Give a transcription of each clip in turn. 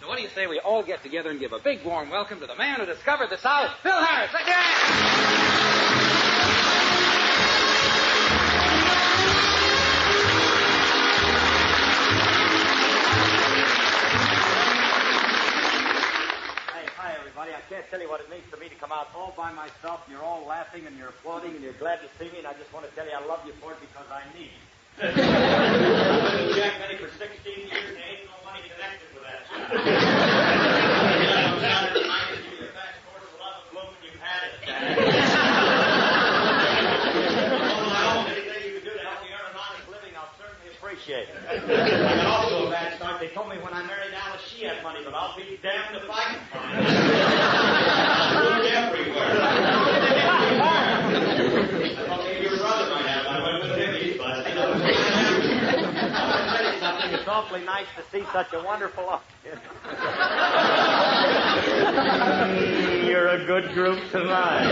So what do you say we all get together and give a big warm welcome to the man who discovered the South, Phil Harris. Let's hear Hi, everybody. I can't tell you what it means to me to come out all by myself, and you're all laughing, and you're applauding, and you're glad to see me, and I just want to tell you I love you for it because I need it. I've been Jack Benny for 16 years, and there ain't no money connected with that job. I'm trying to remind you of the fast course of love and bloom, and you've had it. Anything you can do to help me earn an honest living, I'll certainly appreciate it. I got also a bad start. They told me when I married Alice, she had money, but I'll be damned if I can find it. Look everywhere. I thought maybe your brother might have. I went with him. He's busted. I want to tell you something. It's awfully nice to see such a wonderful audience. You're a good group tonight.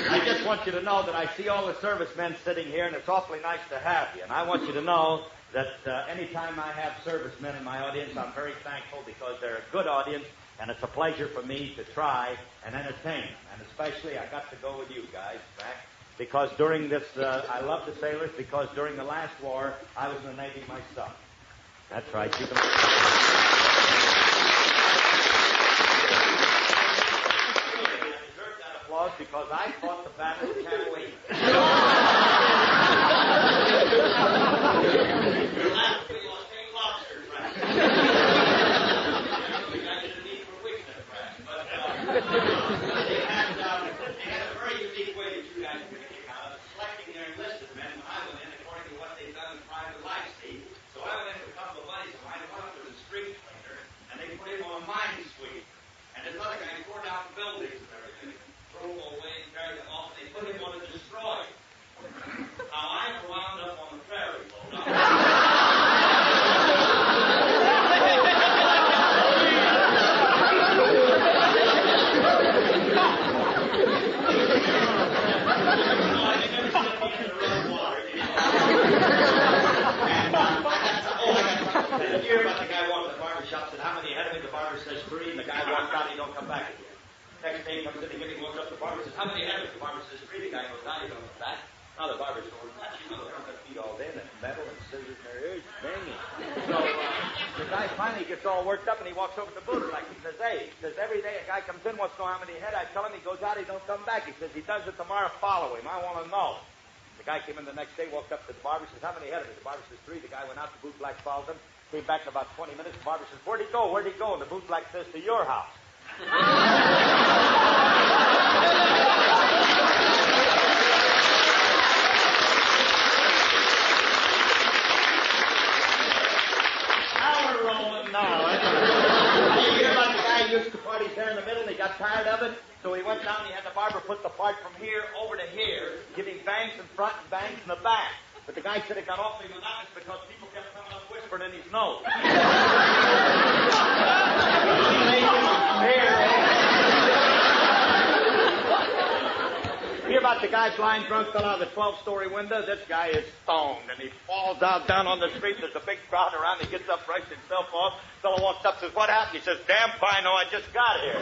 I just want you to know that I see all the servicemen sitting here, and it's awfully nice to have you. And I want you to know that anytime I have servicemen in my audience, I'm very thankful because they're a good audience, and it's a pleasure for me to try and entertain them. And especially, I got to go with you guys back because during this, I love the sailors because during the last war, I was in the Navy myself. That's right. You can... because I fought the battle of Camp. Your last we lost 10 lobsters, right? We got you the need for weakness, right? But they had a very unique way that you guys came out of selecting their enlisted men when I went in according to what they'd done in private life, see? So I went in with a couple of buddies of mine. One of them was a street cleaner, and they put him on a mine sweep. And this other guy tore down buildings and everything. Threw him away and carried him off. They put him on a destroyer. Now I wound up on the ferry boat. You hear about the guy walking to the barber shop, said, how many ahead of me? The barber says 3, and the guy walks out, he don't come back again. Next day he comes in again, he walks up to the barber, says, how many ahead of me? The barber says 3, the guy goes out, he don't come back. Now the barber's going, you know, they're on their feet all day, and metal and scissors in their ears, banging. So the guy finally gets all worked up, and he walks over to the booth, like, he says, hey, every day a guy comes in, wants to know how many ahead. I tell him, he goes out, he don't come back. He says, he does it tomorrow, follow him. I want to know. The guy came in the next day, walked up to the barber, says, how many ahead of me? The barber says 3. The guy went out, the boot black follows him. Came back in about 20 minutes. The barber says, where'd he go? Where'd he go? And the boot black says, to your house. Now we're rolling now. You hear about the guy who used to parties there in the middle and he got tired of it? So he went down and he had the barber put the part from here over to here, giving bangs in front and bangs in the back. But the guy said it got awfully monotonous because people kept coming up whispering in his nose. Hear about the guy flying drunk fell out of the 12-story window? This guy is stoned, and he falls out down on the street. There's a big crowd around. He gets up, brushes himself off. Fellow walks up, says, what happened? He says, damn fine, no, I just got here.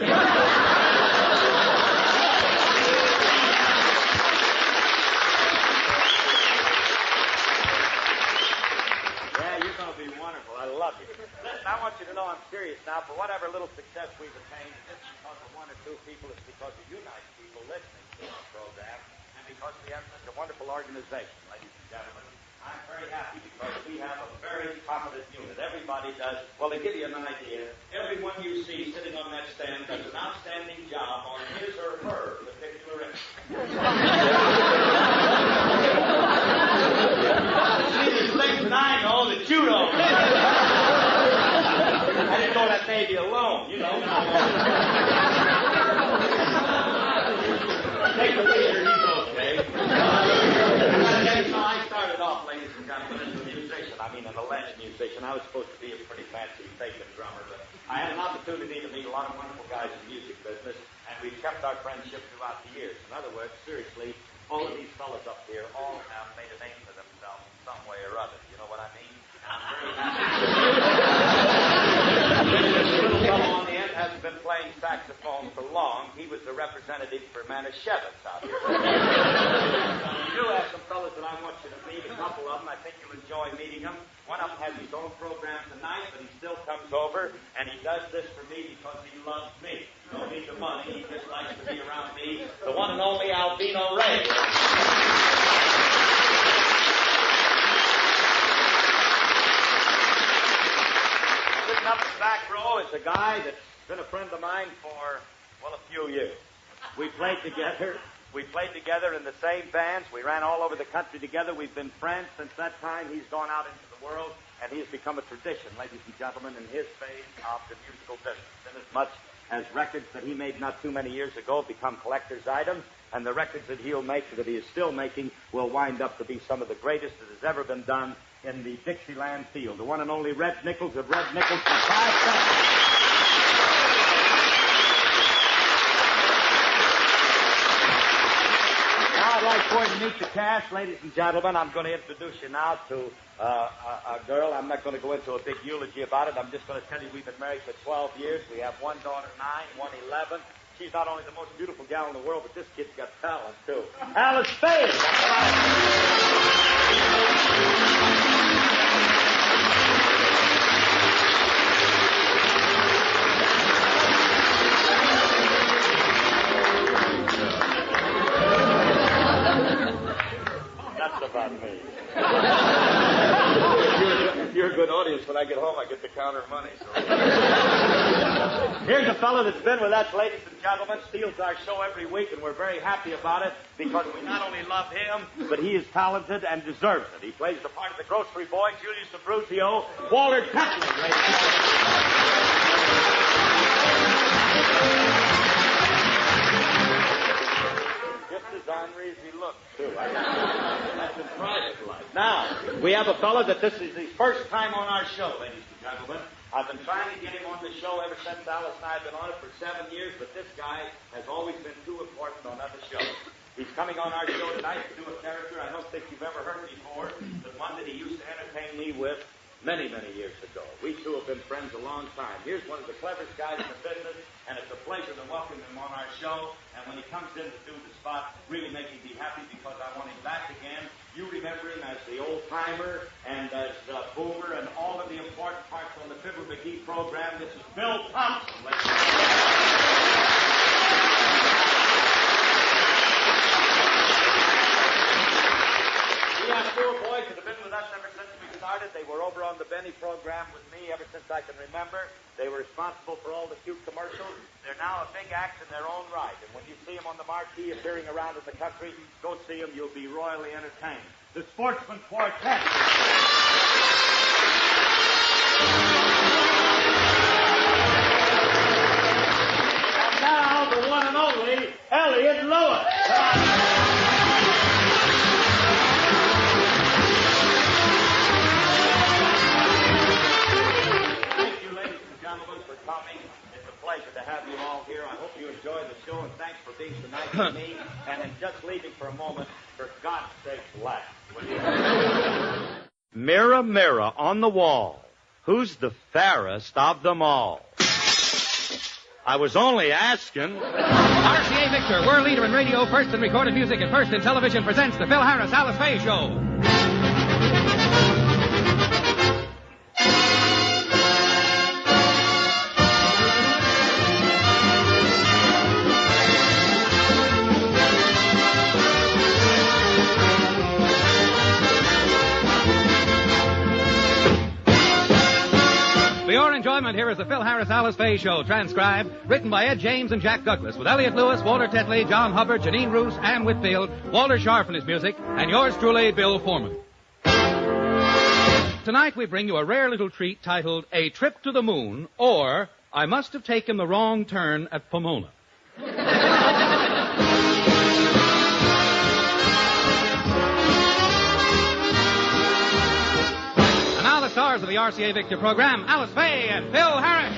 Wonderful. I love you. Listen, I want you to know I'm serious now. For whatever little success we've attained, it's because of 1 or 2 people. It's because of you nice people listening to our program, and because we have such a wonderful organization, ladies and gentlemen. I'm very happy because we have a very competent unit. Everybody does. Well, to give you an idea, everyone you see sitting on that stand does an outstanding job on his or her particular instrument. See, there's things that I know that you don't know. I didn't know that Navy alone, you know. Take the leader, he's okay. I started off, ladies and gentlemen, as a musician. I mean, an alleged musician. I was supposed to be a pretty fancy faking drummer, but I had an opportunity to meet a lot of wonderful guys in the music business, and we've kept our friendship throughout the years. In other words, seriously, all of these fellas up here all have made a name for themselves in some way or other. You know what I mean? And I'm very happy. playing saxophone for long. He was the representative for Manischewitz out here. You do have some fellas that I want you to meet, a couple of them. I think you'll enjoy meeting them. One of them has his own program tonight, but he still comes over, and he does this for me because he loves me. He don't need the money. He just likes to be around me. The one and only Albino Ray. Sitting up in the back row is a guy that's been a friend of mine for, well, a few years. We played together. We played together in the same bands. We ran all over the country together. We've been friends since that time. He's gone out into the world, and he has become a tradition, ladies and gentlemen, in his phase of the musical business. Inasmuch as records that he made not too many years ago become collector's items, and the records that he'll make, that he is still making, will wind up to be some of the greatest that has ever been done in the Dixieland field. The one and only Red Nichols of Red Nichols for 5 cents. I'd like for you to meet the cast, ladies and gentlemen. I'm going to introduce you now to a girl. I'm not going to go into a big eulogy about it. I'm just going to tell you we've been married for 12 years. We have one daughter, 9, one 11. She's not only the most beautiful gal in the world, but this kid's got talent, too. Alice Faye. That's about me. If you're a good audience, when I get home, I get to count her money. So. Here's a fellow that's been with us, ladies and gentlemen, steals our show every week, and we're very happy about it because we not only love him, but he is talented and deserves it. He plays the part of the grocery boy, Julius Abruzio, Walter Tetley, ladies and gentlemen. Just as ornery as he looks, too. That's in private life. Now, we have a fellow that this is his first time on our show, ladies and gentlemen. I've been trying to get him on the show ever since Alice and I have been on it for 7 years, but this guy has always been too important on other shows. He's coming on our show tonight to do a character I don't think you've ever heard before, but one that he used to entertain me with many, many years ago. We two have been friends a long time. Here's one of the cleverest guys in the business, and it's a pleasure to welcome him on our show. And when he comes in to do the spot, really make me happy because I want him back again. You remember him as the old-timer and as Boomer and all of the important parts on the Fibber McGee program. This is Bill Thompson. We have 4 boys that have been with us ever since we started. They were over on the Benny program with me ever since I can remember. They were responsible for all the cute commercials. They're now a big act in their own right. And when you see them on the marquee appearing around in the country, go see them. You'll be royally entertained. The Sportsman Quartet. And now the one and only Elliot Lewis. It's a pleasure to have you all here. I hope you enjoy the show, and thanks for being so nice to me. And in just leaving for a moment, for God's sake, laugh. Mirror, mirror on the wall, who's the fairest of them all? I was only asking. RCA Victor, world leader in radio, first in recorded music, and first in television, presents the Phil Harris Alice Faye Show. For your enjoyment, here is the Phil Harris Alice Faye Show, transcribed, written by Ed James and Jack Douglas, with Elliot Lewis, Walter Tetley, John Hubbard, Janine Roos, Ann Whitfield, Walter Sharp in his music, and yours truly, Bill Foreman. Tonight we bring you a rare little treat titled A Trip to the Moon, or I Must Have Taken the Wrong Turn at Pomona. The stars of the RCA Victor program, Alice Faye and Phil Harris.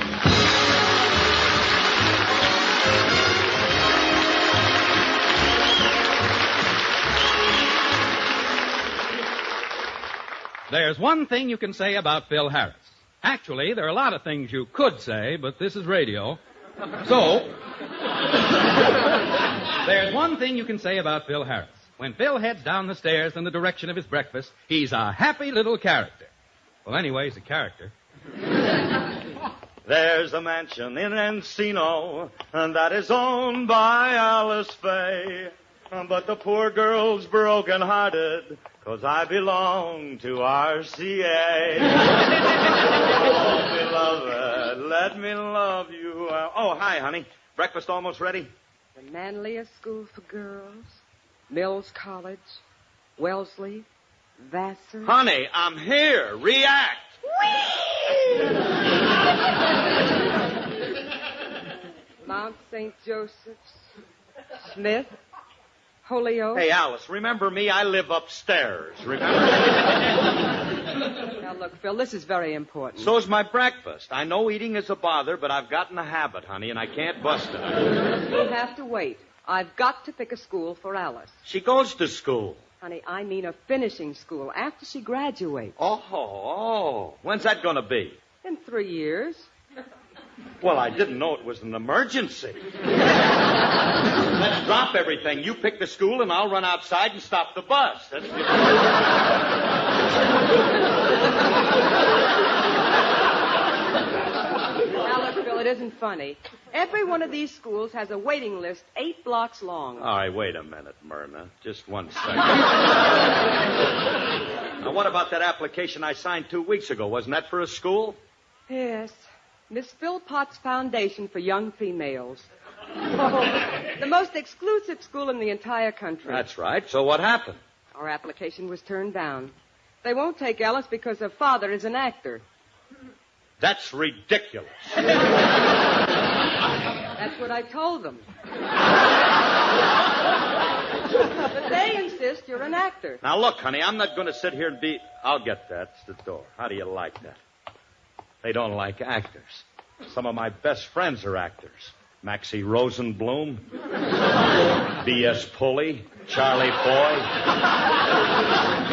There's one thing you can say about Phil Harris. Actually, there are a lot of things you could say, but this is radio. So, there's one thing you can say about Phil Harris. When Phil heads down the stairs in the direction of his breakfast, he's a happy little character. Well, anyway, he's a character. There's a mansion in Encino, and that is owned by Alice Faye. But the poor girl's broken-hearted, 'cause I belong to RCA. Oh, beloved, let me love you. Oh, hi, honey. Breakfast almost ready? The manliest school for girls, Mills College, Wellesley, Vassar. Honey, I'm here. React. Mount St. Joseph's, Smith, Holyoke. Hey, Alice, remember me? I live upstairs. Remember? Now, look, Phil, this is very important. So's my breakfast. I know eating is a bother, but I've gotten a habit, honey, and I can't bust it. You'll have to wait. I've got to pick a school for Alice. She goes to school. Honey, I mean a finishing school after she graduates. Oh. When's that going to be? In 3 years. Well, I didn't know it was an emergency. Let's drop everything. You pick the school, and I'll run outside and stop the bus. That's Now, look, Phil, it isn't funny. Every one of these schools has a waiting list 8 blocks long. All right, wait a minute, Myrna. Just 1 second. Now, what about that application I signed 2 weeks ago? Wasn't that for a school? Yes. Miss Philpott's Foundation for Young Females. Oh, the most exclusive school in the entire country. That's right. So what happened? Our application was turned down. They won't take Alice because her father is an actor. That's ridiculous. That's what I told them. But they insist you're an actor. Now, look, honey, I'm not going to sit here and be... I'll get that. It's the door. How do you like that? They don't like actors. Some of my best friends are actors. Maxie Rosenblum, B.S. Pulley, Charlie Foy.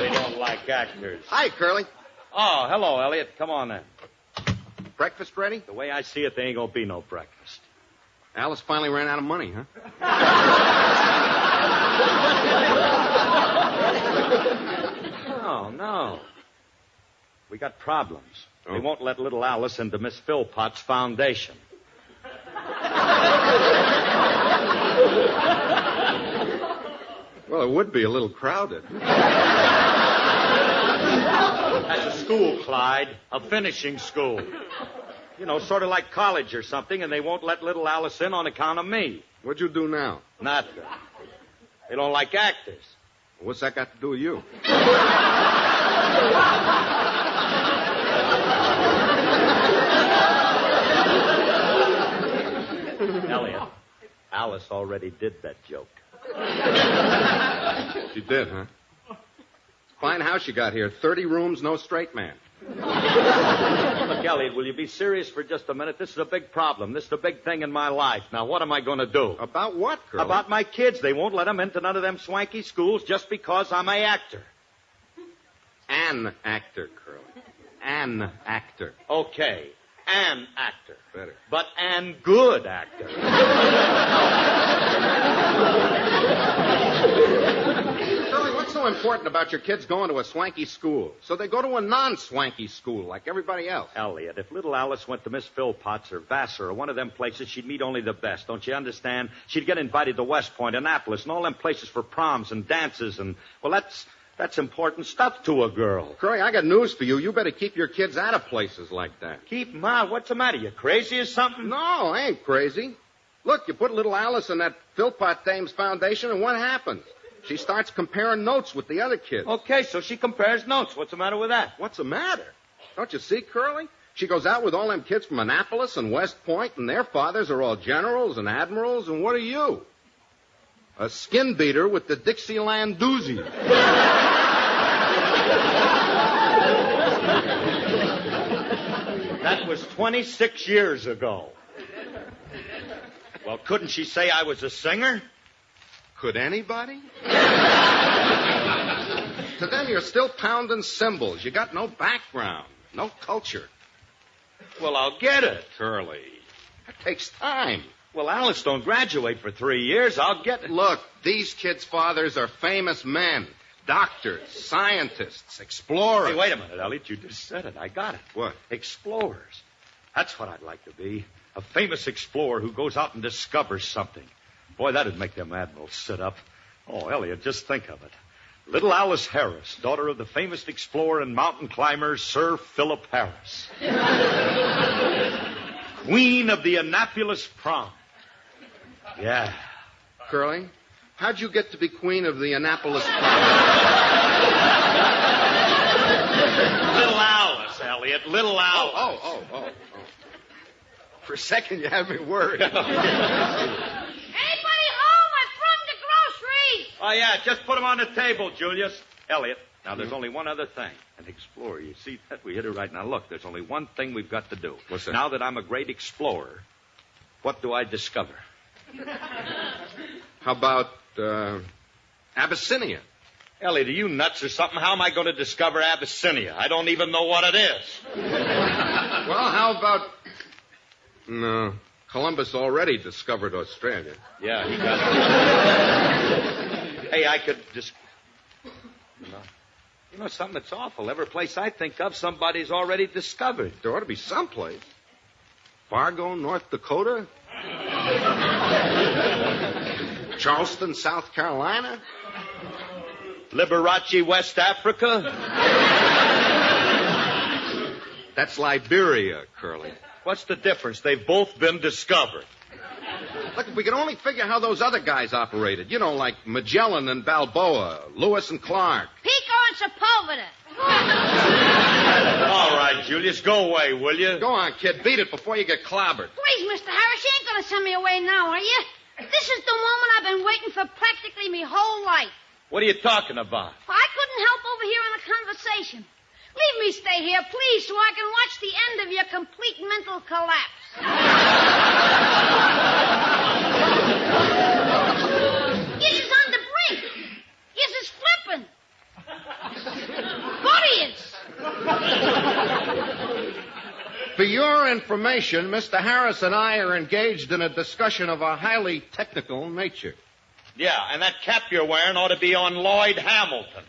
They don't like actors. Hi, Curly. Oh, hello, Elliot. Come on in. Breakfast ready? The way I see it, there ain't going to be no breakfast. Alice finally ran out of money, huh? No. We got problems. Oh. They won't let little Alice into Miss Philpott's foundation. Well, it would be a little crowded. That's a school, Clyde. A finishing school. You know, sort of like college or something, and they won't let little Alice in on account of me. What'd you do now? Nothing. They don't like actors. What's that got to do with you? Elliot, Alice already did that joke. She did, huh? Fine house you got here. 30 rooms, no straight man. Look, Elliot, will you be serious for just a minute? This is a big problem. This is a big thing in my life. Now, what am I going to do? About what, Curly? About my kids. They won't let them into none of them swanky schools just because I'm an actor. An actor, Curly. An actor. Okay, an actor. Better. But an good actor. Curly, what's so important about your kids going to a swanky school? So they go to a non-swanky school like everybody else. Elliot, if little Alice went to Miss Philpott's or Vassar or one of them places, she'd meet only the best. Don't you understand? She'd get invited to West Point, Annapolis, and all them places for proms and dances and, well, that's important stuff to a girl. Curly, I got news for you. You better keep your kids out of places like that. Keep them out? What's the matter? You crazy or something? No, I ain't crazy. Look, you put little Alice in that Philpott dame's foundation, and what happens? She starts comparing notes with the other kids. Okay, so she compares notes. What's the matter with that? What's the matter? Don't you see, Curly? She goes out with all them kids from Annapolis and West Point, and their fathers are all generals and admirals, and what are you? A skin beater with the Dixieland doozy. That was 26 years ago. Well, couldn't she say I was a singer? Could anybody? To them, you're still pounding cymbals. You got no background, no culture. Well, I'll get it. Curly, That takes time. Well, Alice don't graduate for 3 years. I'll get it. Look, these kids' fathers are famous men. Doctors, scientists, explorers. Hey, wait a minute, Elliot. You just said it. I got it. What? Explorers. That's what I'd like to be. A famous explorer who goes out and discovers something. Boy, that'd make them admirals sit up. Oh, Elliot, just think of it. Little Alice Harris, daughter of the famous explorer and mountain climber, Sir Philip Harris. Queen of the Annapolis Prom. Yeah. Curly, how'd you get to be queen of the Annapolis Prom? Little Alice, Elliot. Little Alice. Oh. For a second, you had me worried. Anybody home? I brought the groceries. Oh, yeah, just put them on the table, Julius. Elliot, now there's only one other thing. An explorer, you see that? We hit it right now. Look, there's only one thing we've got to do. What's that? Now that I'm a great explorer, what do I discover? How about, Abyssinia? Elliot, are you nuts or something? How am I going to discover Abyssinia? I don't even know what it is. Well, how about... No, Columbus already discovered Australia. Yeah, he got it. Hey, I could just... You know something that's awful. Every place I think of, somebody's already discovered. There ought to be someplace. Fargo, North Dakota? Charleston, South Carolina? Liberace, West Africa? That's Liberia, Curly. What's the difference? They've both been discovered. Look, if we could only figure how those other guys operated. You know, like Magellan and Balboa, Lewis and Clark. Pico and Sepulveda. All right, Julius, go away, will you? Go on, kid. Beat it before you get clobbered. Please, Mr. Harris, you ain't going to send me away now, are you? This is the moment I've been waiting for practically my whole life. What are you talking about? I couldn't help overhearing the conversation. Leave me stay here, please, so I can watch the end of your complete mental collapse. Yes, is on the brink. Yes, is flipping. Audience. For your information, Mr. Harris and I are engaged in a discussion of a highly technical nature. Yeah, and that cap you're wearing ought to be on Lloyd Hamilton.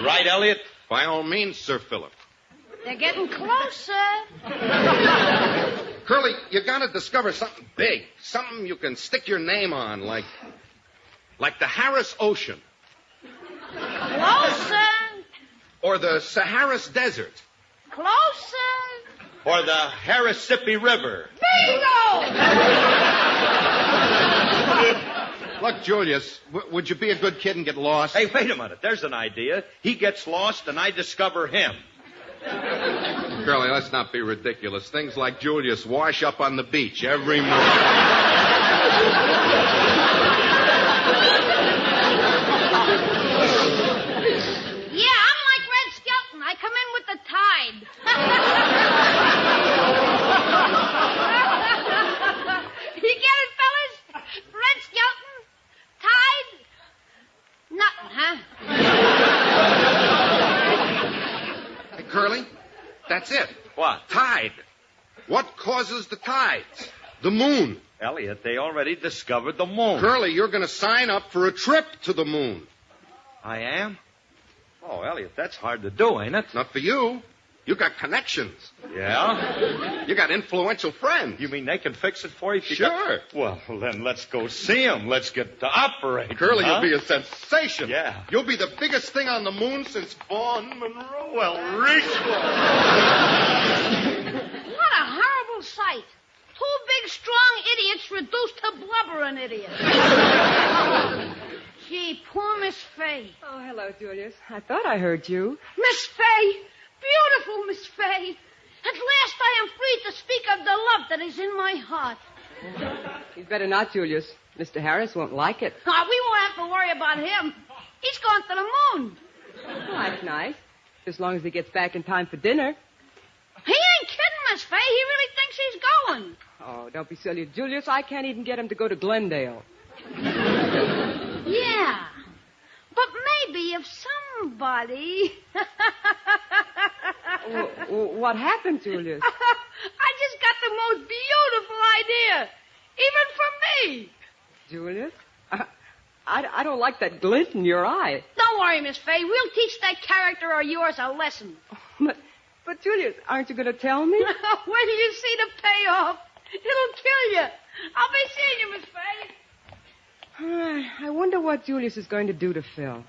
Right, Elliot? By all means, Sir Philip. They're getting closer. Curly, you gotta discover something big. Something you can stick your name on, like the Harris Ocean. Closer. Or the Sahara Desert. Closer. Or the Harrisippi River. Bingo! Look, Julius, would you be a good kid and get lost? Hey, wait a minute. There's an idea. He gets lost and I discover him. Curly, let's not be ridiculous. Things like Julius wash up on the beach every morning. Yeah, I'm like Red Skelton. I come in with the tide. You get it, fellas? Red Skelton, tide, nothing, huh? Hey, Curly, that's it. What? Tide. What causes the tides? The moon. Elliot, they already discovered the moon. Curly, you're going to sign up for a trip to the moon. I am? Oh, Elliot, that's hard to do, ain't it? Not for you. You got connections. Yeah? You got influential friends. You mean they can fix it for you? If you Sure. Well, then let's go see them. Let's get to operating. Curly, huh? you'll be a sensation. Yeah. You'll be the biggest thing on the moon since Vaughn Monroe. Well, Rachel. What a horrible sight. Two big, strong idiots reduced to blubbering idiots. Gee, poor Miss Faye. Oh, hello, Julius. I thought I heard you. Miss Faye! Beautiful Miss Faye! At last I am free to speak of the love that is in my heart. You'd better not, Julius. Mr. Harris won't like it. Oh, we won't have to worry about him. He's gone to the moon. Oh, that's nice. As long as he gets back in time for dinner. He ain't kidding, Miss Faye. He really thinks he's going. Oh, don't be silly, Julius. I can't even get him to go to Glendale. Yeah. But maybe if somebody... What happened, Julius? I just got the most Julius, I don't like that glint in your eye. Don't worry, Miss Faye. We'll teach that character of yours a lesson. But Julius, aren't you going to tell me? When you see the payoff, it'll kill you. I'll be seeing you, Miss Faye. I wonder what Julius is going to do to Phil.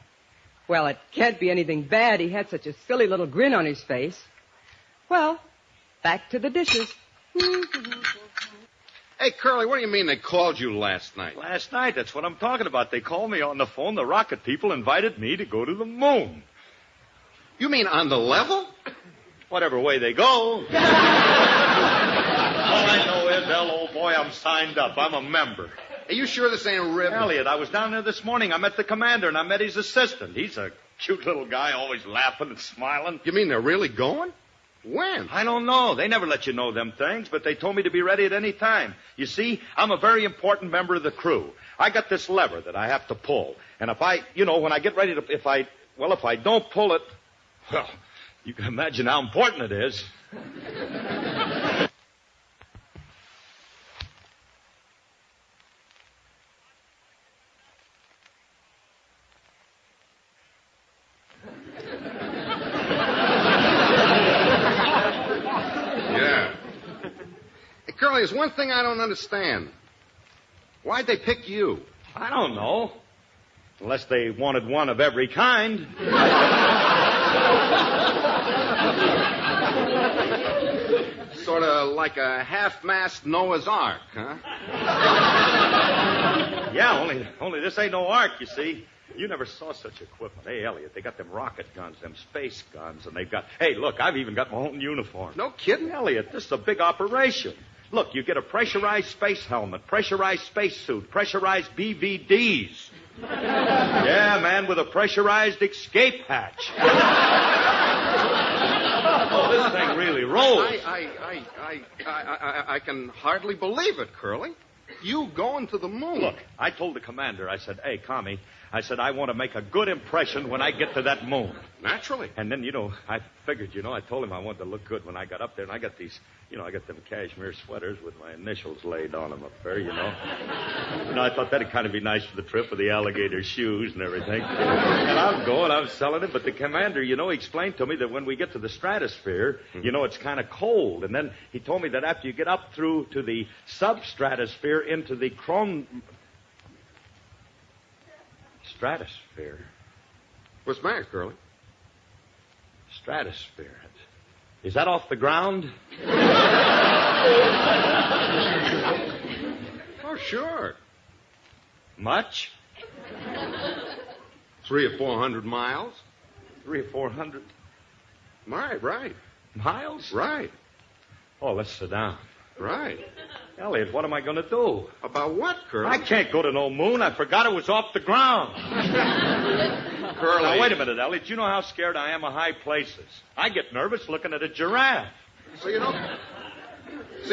Well, it can't be anything bad. He had such a silly little grin on his face. Well, back to the dishes. Hey, Curly, what do you mean they called you last night? Last night, that's what I'm talking about. They called me on the phone. The rocket people invited me to go to the moon. You mean on the level? Whatever way they go. All I know is, old boy, I'm signed up. I'm a member. Are you sure this ain't a rib? Elliot, I was down there this morning. I met the commander, and I met his assistant. He's a cute little guy, always laughing and smiling. You mean they're really going? When? I don't know. They never let you know them things, but they told me to be ready at any time. You see, I'm a very important member of the crew. I got this lever that I have to pull. And if I, when I get ready to, if I don't pull it, well, you can imagine how important it is. Curly, there's one thing I don't understand. Why'd they pick you? I don't know. Unless they wanted one of every kind. Sort of like a half-mast Noah's Ark, huh? Yeah, only this ain't no ark, you see. You never saw such equipment. Hey, Elliot, they got them rocket guns, them space guns, and they've got... Hey, look, I've even got my own uniform. No kidding? Elliot, this is a big operation. Look, you get a pressurized space helmet, pressurized space suit, pressurized BVDs. Yeah, man, with a pressurized escape hatch. Oh, this thing really rolls. I can hardly believe it, Curly. You going to the moon. Look, I told the commander, I said, hey, Commie, I said, I want to make a good impression when I get to that moon. Naturally. And then, I figured, I told him I wanted to look good when I got up there. And I got these, I got them cashmere sweaters with my initials laid on them up there, I thought that'd kind of be nice for the trip with the alligator shoes and everything. And I'm selling it. But the commander, he explained to me that when we get to the stratosphere, it's kind of cold. And then he told me that after you get up through to the substratosphere into the stratosphere. What's the matter, Curly? Stratosphere. Is that off the ground? Oh, sure. Much? 300 or 400 miles. 300 or 400? Right. Miles? Right. Oh, let's sit down. Right. Elliot, what am I going to do? About what, Curly? I can't go to no moon. I forgot it was off the ground. Curly. Now, wait a minute, Elliot. You know how scared I am of high places. I get nervous looking at a giraffe. So you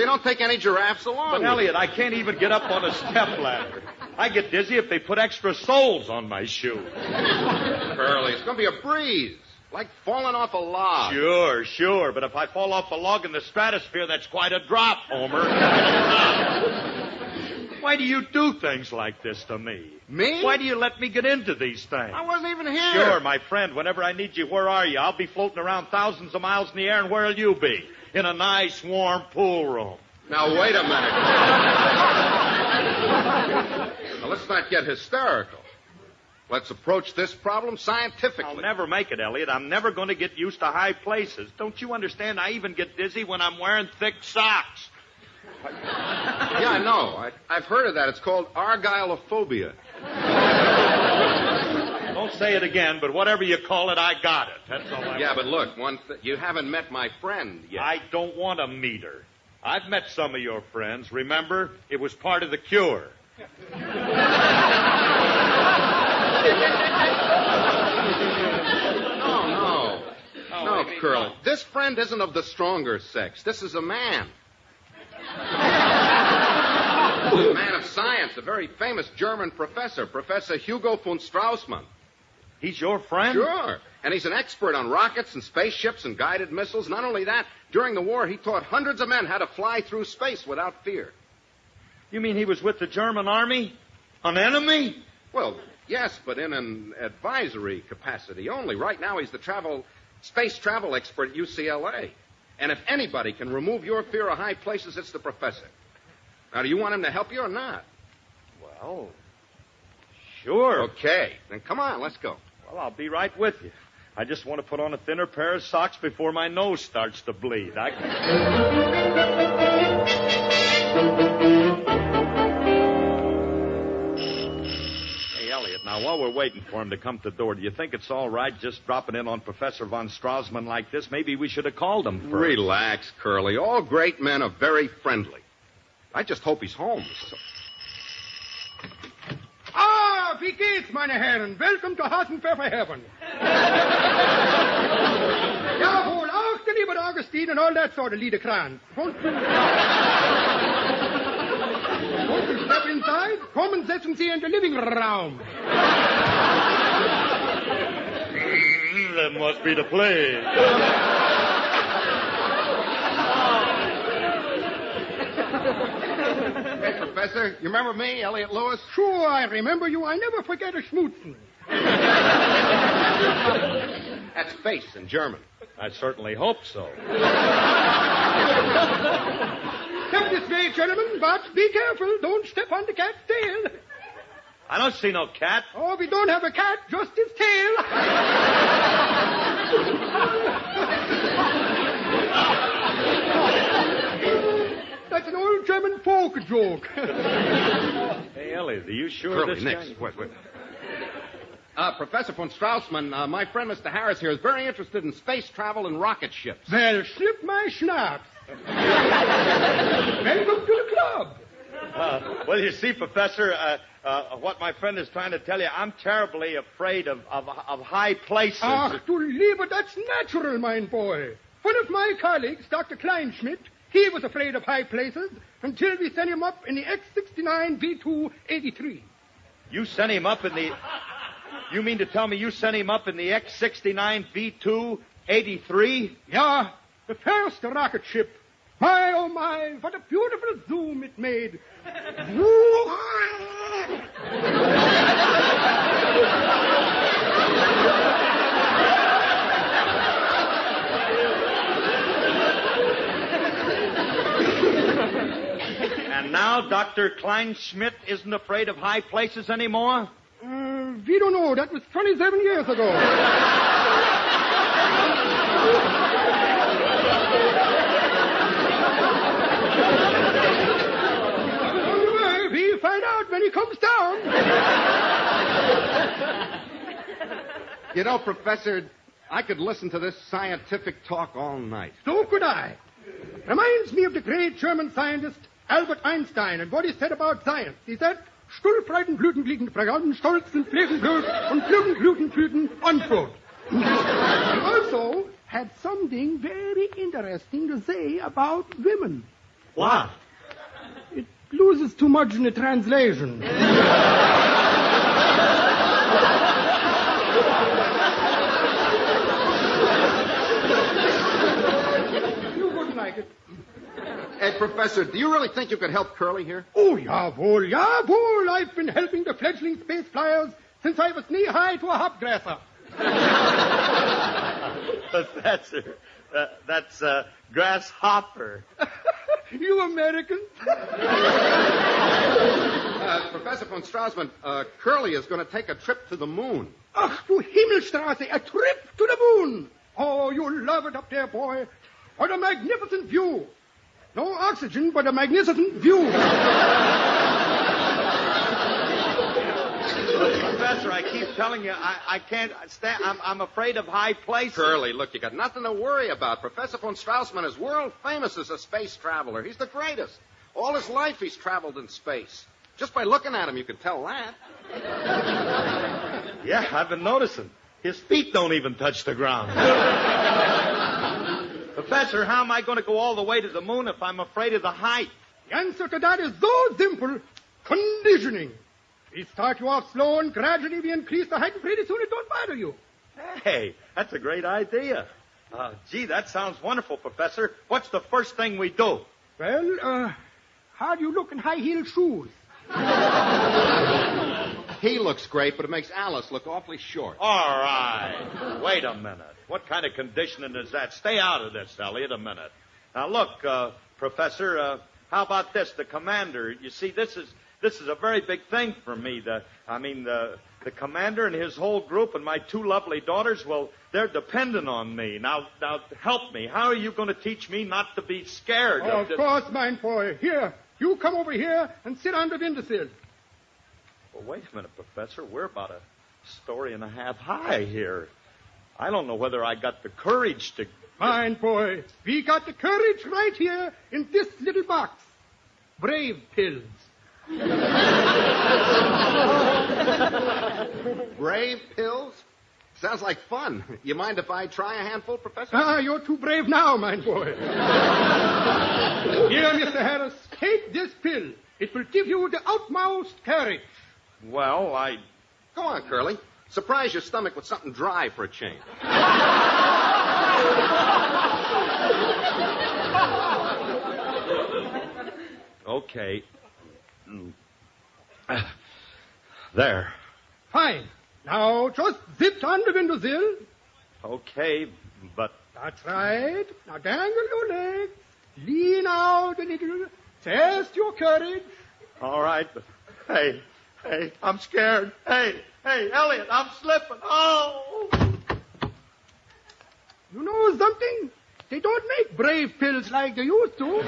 don't take any giraffes along But, with Elliot, you. I can't even get up on a step ladder. I get dizzy if they put extra soles on my shoe. Curly, it's going to be a breeze. Like falling off a log. Sure. But if I fall off a log in the stratosphere, that's quite a drop, Homer. Why do you do things like this to me? Me? Why do you let me get into these things? I wasn't even here. Sure, my friend. Whenever I need you, where are you? I'll be floating around thousands of miles in the air, and where'll you be? In a nice, warm pool room. Now, wait a minute. Now, let's not get hysterical. Let's approach this problem scientifically. I'll never make it, Elliot. I'm never going to get used to high places. Don't you understand? I even get dizzy when I'm wearing thick socks. Yeah, I know. I've heard of that. It's called argylophobia. Don't say it again, but whatever you call it, I got it. That's all I Yeah, but look, you haven't met my friend yet. I don't want to meet her. I've met some of your friends. Remember? It was part of the cure. No, Curly. This friend isn't of the stronger sex. This is a man. A man of science, a very famous German professor, Professor Hugo von Straussman. He's your friend? Sure. And he's an expert on rockets and spaceships and guided missiles. Not only that, during the war, he taught hundreds of men how to fly through space without fear. You mean he was with the German army? An enemy? Well, yes, but in an advisory capacity only. Right now, he's the space travel expert at UCLA. And if anybody can remove your fear of high places, it's the professor. Now, do you want him to help you or not? Well, sure. Okay. Then come on, let's go. Well, I'll be right with you. I just want to put on a thinner pair of socks before my nose starts to bleed. Hey, Elliot, now, while we're waiting for him to come to the door, do you think it's all right just dropping in on Professor von Straussman like this? Maybe we should have called him first. Relax, Curly. All great men are very friendly. I just hope he's home. Ah, wie geht's, meine Herren? Welcome to Hasenpfeffer Heaven. Jawohl, auch der liebe Augustine and all that sort of Liederkranz. Won't you step inside? Come and setzen Sie in the living room. That must be the play. Hey, Professor, you remember me, Elliot Lewis? Sure, I remember you. I never forget a schmutzen. That's face in German. I certainly hope so. Step this way, gentlemen, but be careful. Don't step on the cat's tail. I don't see no cat. Oh, we don't have a cat, just his tail. That's an old German folk joke. Hey, Elliot, are you sure Curly, this next. guy... Wait. Professor von Straussman, my friend Mr. Harris here is very interested in space travel and rocket ships. Well, slip my schnapps. Welcome to the club. Well, you see, Professor, what my friend is trying to tell you, I'm terribly afraid of high places. Ach, du Lieber, that's natural, mein boy. One of my colleagues, Dr. Kleinschmidt, he was afraid of high places until we sent him up in the X-69 V2-83. You sent him up in the... You mean to tell me you sent him up in the X-69 V2-83? Yeah, the first rocket ship. My, oh my, what a beautiful zoom it made. And now Dr. Kleinschmidt isn't afraid of high places anymore? We don't know. That was 27 years ago. Anyway, we'll find out when he comes down. You know, Professor, I could listen to this scientific talk all night. So could I. Reminds me of the great German scientist Albert Einstein and what he said about science. He said, Stuhlfreuden, Blütenblicken, Fragen, Stolzen, Flächenblut und Blütenblütenblüten, Unquote. He also had something very interesting to say about women. What? It loses too much in the translation. You wouldn't like it. Hey, Professor, do you really think you could help Curly here? Oh, jawohl, jawohl. I've been helping the fledgling space flyers since I was knee-high to a hopdresser. Professor, that's grasshopper. You Americans. Professor von Straussman, Curly is going to take a trip to the moon. Ach, du Himmelstraße, a trip to the moon. Oh, you'll love it up there, boy. What a magnificent view. No oxygen, but a magnificent view. Professor, I keep telling you, I can't stand. I'm afraid of high places. Curly, look, you got nothing to worry about. Professor von Straussman is world famous as a space traveler. He's the greatest. All his life he's traveled in space. Just by looking at him, you can tell that. Yeah, I've been noticing. His feet don't even touch the ground. Professor, how am I going to go all the way to the moon if I'm afraid of the height? The answer to that is so simple. Conditioning. We start you off slow and gradually we increase the height and pretty soon it don't bother you. Hey, that's a great idea. Gee, that sounds wonderful, Professor. What's the first thing we do? Well, how do you look in high-heeled shoes? He looks great, but it makes Alice look awfully short. All right. Wait a minute. What kind of conditioning is that? Stay out of this, Elliot, a minute. Now, look, Professor, how about this? The commander, you see, this is a very big thing for me. The commander and his whole group and my 2 lovely daughters, well, they're dependent on me. Now, help me. How are you going to teach me not to be scared? Of course, mein boy. Here, you come over here and sit on the windowsill. Well, wait a minute, Professor. We're about a story and a half high here. I don't know whether I got the courage to... Mein boy, we got the courage right here in this little box. Brave pills. Brave pills? Sounds like fun. You mind if I try a handful, Professor? Ah, you're too brave now, mein boy. Here, Mr. Harris, take this pill. It will give you the utmost courage. Well, Go on, Curly. Surprise your stomach with something dry for a change. Okay. There. Fine. Now, just zip on the windowsill. Okay, but... That's right. Now, dangle your legs. Lean out a little. Test your courage. All right, but... Hey, I'm scared. Hey, Elliot, I'm slipping. Oh! You know something? They don't make brave pills like they used to.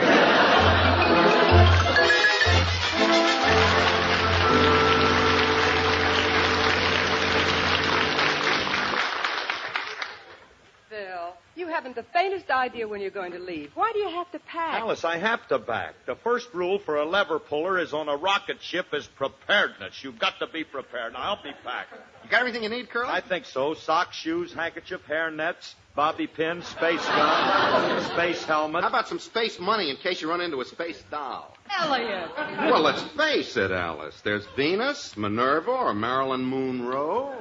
Phil, you haven't the faintest idea when you're going to leave. Why do you have to pack? Alice, I have to back. The first rule for a lever puller is on a rocket ship is preparedness. You've got to be prepared. Now, help me pack. You got everything you need, Curly? I think so. Socks, shoes, handkerchief, hair nets, bobby pins, space gun, space helmet. How about some space money in case you run into a space doll? Elliot. Well, let's face it, Alice. There's Venus, Minerva, or Marilyn Monroe.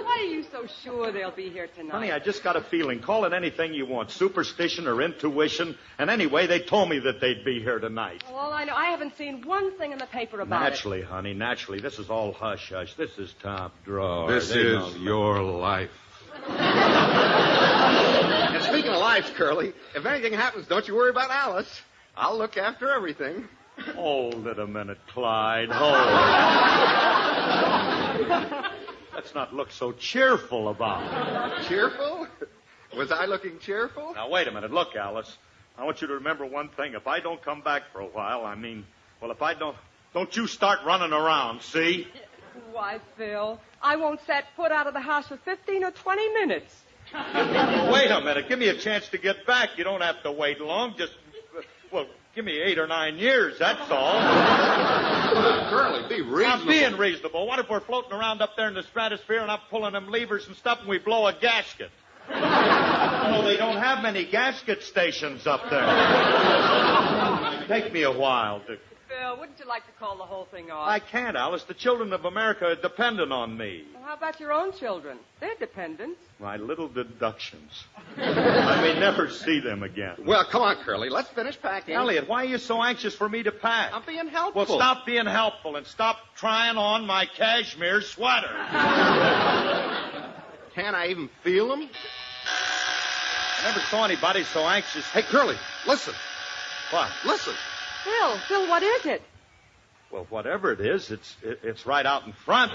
Why are you so sure they'll be here tonight? Honey, I just got a feeling. Call it anything you want. Superstition or intuition. And anyway, they told me that they'd be here tonight. Well, all I know, I haven't seen one thing in the paper about Naturally, honey, naturally. This is all hush-hush. This is top drawer. This They is don't- your life. And speaking of lives, Curly, if anything happens, don't you worry about Alice. I'll look after everything. Hold it a minute, Clyde. Hold it. Let's not look so cheerful about it. Cheerful? Was I looking cheerful? Now, wait a minute. Look, Alice, I want you to remember one thing. If I don't come back for a while, if I don't you start running around, see? Why, Phil, I won't set foot out of the house for 15 or 20 minutes. Wait a minute. Give me a chance to get back. You don't have to wait long. Give me 8 or 9 years, that's all. Curly, be reasonable. I'm being reasonable. What if we're floating around up there in the stratosphere and I'm pulling them levers and stuff and we blow a gasket? No, they don't have many gasket stations up there. Take me a while to... Phil, wouldn't you like to call the whole thing off? I can't, Alice. The children of America are dependent on me. Well, how about your own children? They're dependents. My little deductions. I may never see them again. Well, come on, Curly. Let's finish packing. Elliot, why are you so anxious for me to pack? I'm being helpful. Well, stop being helpful and stop trying on my cashmere sweater. Can't I even feel them? I never saw anybody so anxious. Hey, Curly, listen. What? Listen. Phil, what is it? Well, whatever it is, it's right out in front.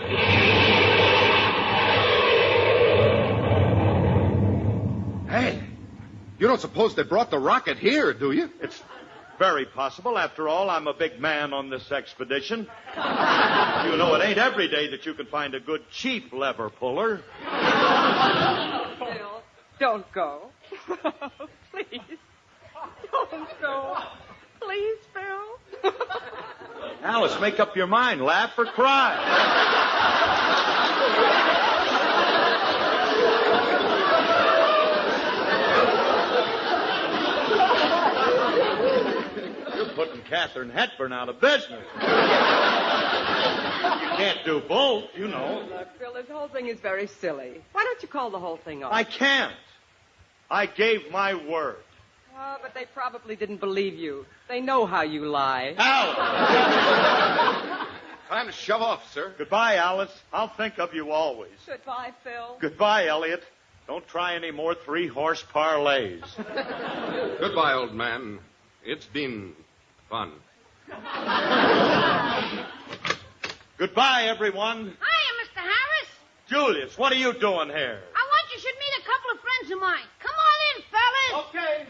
Hey, you don't suppose they brought the rocket here, do you? It's very possible. After all, I'm a big man on this expedition. You know, it ain't every day that you can find a good cheap lever puller. Phil, don't go. Please. Don't go. Please, Phil. Alice, make up your mind. Laugh or cry. You're putting Katharine Hepburn out of business. You can't do both, you know. Look, Phil, this whole thing is very silly. Why don't you call the whole thing off? I can't. I gave my word. Oh, but they probably didn't believe you. They know how you lie. Al! Time to shove off, sir. Goodbye, Alice. I'll think of you always. Goodbye, Phil. Goodbye, Elliot. Don't try any more 3-horse parlays. Goodbye, old man. It's been fun. Goodbye, everyone. Hiya, Mr. Harris. Julius, what are you doing here? I want you should meet a couple of friends of mine. Come on in, fellas. Okay.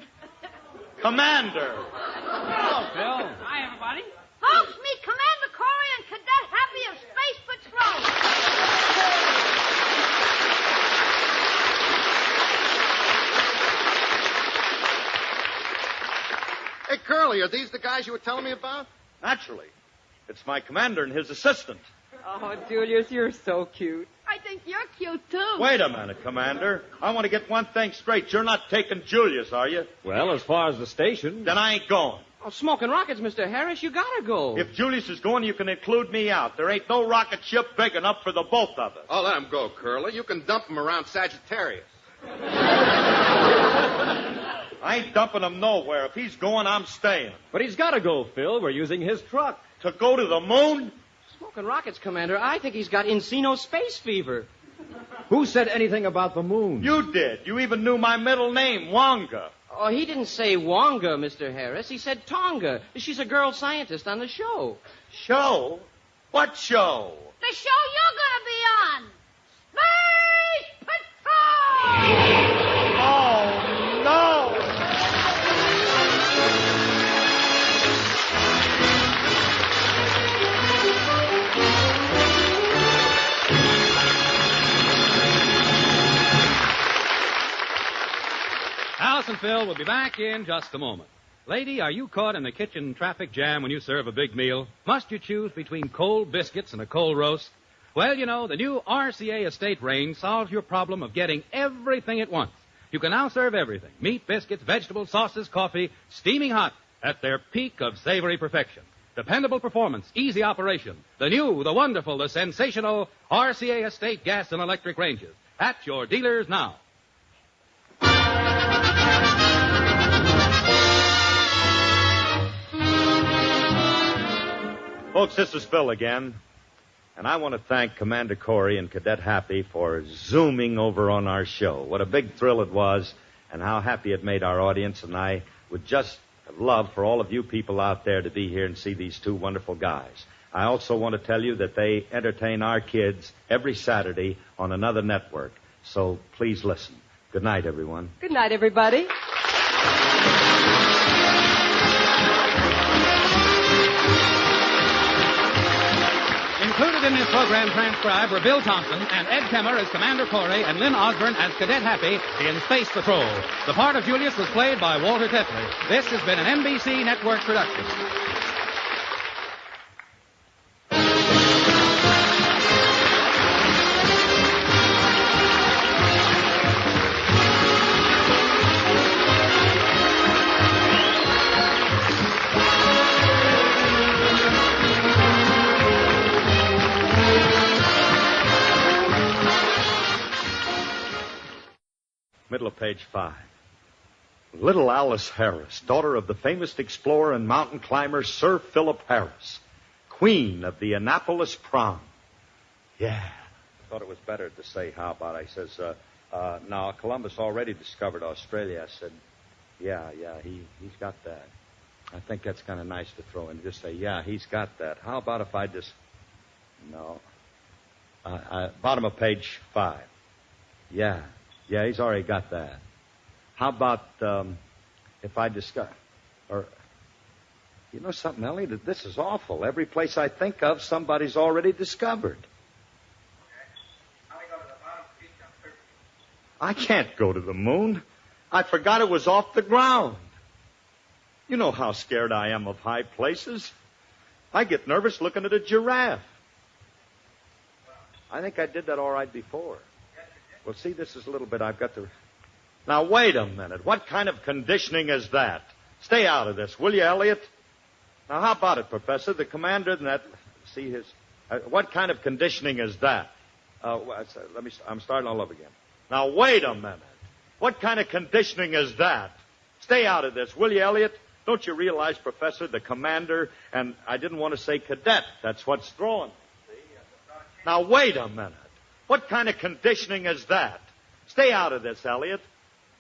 Commander. Hello, Phil. Hi, everybody. Folks, meet Commander Corey and Cadet Happy of Space Patrol. Hey, Curly, are these the guys you were telling me about? Naturally. It's my commander and his assistant. Oh, Julius, you're so cute. I think you're cute, too. Wait a minute, Commander. I want to get one thing straight. You're not taking Julius, are you? Well, as far as the station. Then I ain't going. Oh, smoking rockets, Mr. Harris. You gotta go. If Julius is going, you can include me out. There ain't no rocket ship big enough for the both of us. Oh, let him go, Curly. You can dump him around Sagittarius. I ain't dumping him nowhere. If he's going, I'm staying. But he's got to go, Phil. We're using his truck. To go to the moon? Smoking rockets, Commander. I think he's got Encino space fever. Who said anything about the moon? You did. You even knew my middle name, Wonga. Oh, he didn't say Wonga, Mr. Harris. He said Tonga. She's a girl scientist on the show. Show? What show? The show you're going to be on. Space Patrol! Oh, no! Alice and Phil will be back in just a moment. Lady, are you caught in the kitchen traffic jam when you serve a big meal? Must you choose between cold biscuits and a cold roast? Well, you know, the new RCA Estate range solves your problem of getting everything at once. You can now serve everything. Meat, biscuits, vegetables, sauces, coffee, steaming hot at their peak of savory perfection. Dependable performance, easy operation. The new, the wonderful, the sensational RCA Estate gas and electric ranges. At your dealers now. Folks, this is Phil again. And I want to thank Commander Corey and Cadet Happy for zooming over on our show. What a big thrill it was, and how happy it made our audience. And I would just love for all of you people out there to be here and see these two wonderful guys. I also want to tell you that they entertain our kids every Saturday on another network. So please listen. Good night, everyone. Good night, everybody. Included in this program transcribed were Bill Thompson and Ed Kemmer as Commander Corey and Lynn Osborne as Cadet Happy in Space Patrol. The part of Julius was played by Walter Tetley. This has been an NBC Network production. Middle of page 5. Little Alice Harris, daughter of the famous explorer and mountain climber Sir Philip Harris, queen of the Annapolis Prom. Yeah. I thought it was better to say, how about? I says, now, Columbus already discovered Australia. I said, yeah, he's got that. I think that's kind of nice to throw in. Just say, yeah, he's got that. How about if I just... No. Bottom of page 5. Yeah, he's already got that. How about if I discuss... Or, you know something, Elliot? This is awful. Every place I think of, somebody's already discovered. I can't go to the moon. I forgot it was off the ground. You know how scared I am of high places. I get nervous looking at a giraffe. I think I did that all right before. Well, see, this is a little bit I've got to... Now, wait a minute. What kind of conditioning is that? Stay out of this, will you, Elliot? Now, how about it, Professor? The commander and that... See his... what kind of conditioning is that? I'm starting all over again. Now, wait a minute. What kind of conditioning is that? Stay out of this, will you, Elliot? Don't you realize, Professor, the commander, and I didn't want to say cadet. That's what's throwing. Now, wait a minute. What kind of conditioning is that? Stay out of this, Elliot.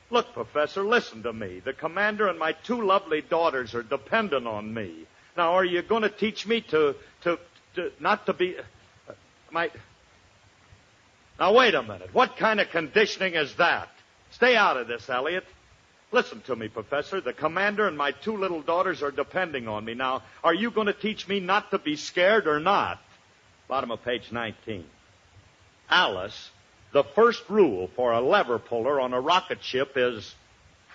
Look, Professor, listen to me. The commander and my 2 lovely daughters are dependent on me. Now, are you going to teach me to not to be... Now, wait a minute. What kind of conditioning is that? Stay out of this, Elliot. Listen to me, Professor. The commander and my 2 little daughters are depending on me. Now, are you going to teach me not to be scared or not? Bottom of page 19. Alice, the first rule for a lever puller on a rocket ship is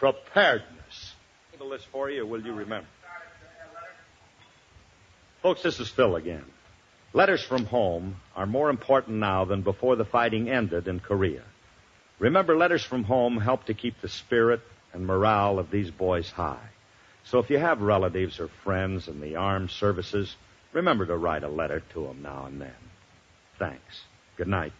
preparedness. I'll list for you, or will you remember? Folks, this is Phil again. Letters from home are more important now than before the fighting ended in Korea. Remember, letters from home help to keep the spirit and morale of these boys high. So if you have relatives or friends in the armed services, remember to write a letter to them now and then. Thanks. Good night.